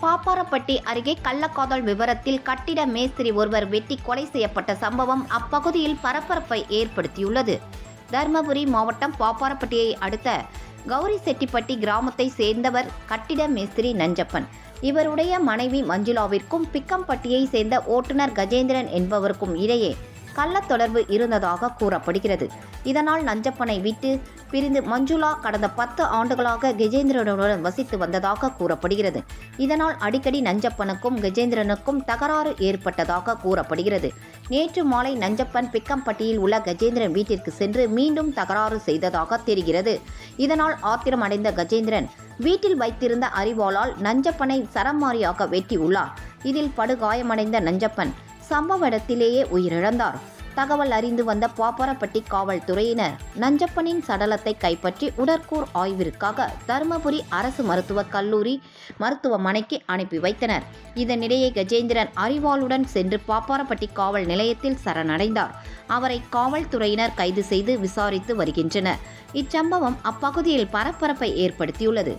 பாப்பாரப்பட்டி அருகே கள்ளக்காதல் விவரத்தில் கட்டிட மேஸ்திரி ஒருவர் வெட்டி கொலை செய்யப்பட்ட சம்பவம் அப்பகுதியில் பரபரப்பை ஏற்படுத்தியுள்ளது. தர்மபுரி மாவட்டம் பாப்பாரப்பட்டியை அடுத்த கௌரிசெட்டிப்பட்டி கிராமத்தை சேர்ந்தவர் கட்டிட மேஸ்திரி நஞ்சப்பன். இவருடைய மனைவி மஞ்சுளாவிற்கும் பிக்கம்பட்டியை சேர்ந்த ஓட்டுநர் கஜேந்திரன் என்பவருக்கும் இடையே கள்ள தொடர்பு இருந்ததாக கூறப்படுகிறது. இதனால் நஞ்சப்பனை விட்டு பிரிந்து மஞ்சுளா கடந்த 10 ஆண்டுகளாக கஜேந்திரனுடன் வசித்து வந்ததாக கூறப்படுகிறது. இதனால் அடிக்கடி நஞ்சப்பனுக்கும் கஜேந்திரனுக்கும் தகராறு ஏற்பட்டதாக கூறப்படுகிறது. நேற்று மாலை நஞ்சப்பன் பிக்கம்பட்டியில் உள்ள கஜேந்திரன் வீட்டிற்கு சென்று மீண்டும் தகராறு செய்ததாக தெரிகிறது. இதனால் ஆத்திரமடைந்த கஜேந்திரன் வீட்டில் வைத்திருந்த அரிவாளால் நஞ்சப்பனை சரமாரியாக வெட்டியுள்ளார். இதில் படுகாயமடைந்த நஞ்சப்பன் சம்பவ இடத்திலேயே உயிரிழந்தார். தகவல் அறிந்து வந்த பாப்பாரப்பட்டி காவல்துறையினர் நஞ்சப்பனின் சடலத்தை கைப்பற்றி உடற்கூர் ஆய்விற்காக தருமபுரி அரசு மருத்துவக் கல்லூரி மருத்துவமனைக்கு அனுப்பி வைத்தனர். இதனிடையே கஜேந்திரன் அரிவாளுடன் சென்று பாப்பாரப்பட்டி காவல் நிலையத்தில் சரணடைந்தார். அவரை காவல்துறையினர் கைது செய்து விசாரித்து வருகின்றனர். இச்சம்பவம் அப்பகுதியில் பரபரப்பை ஏற்படுத்தியுள்ளது.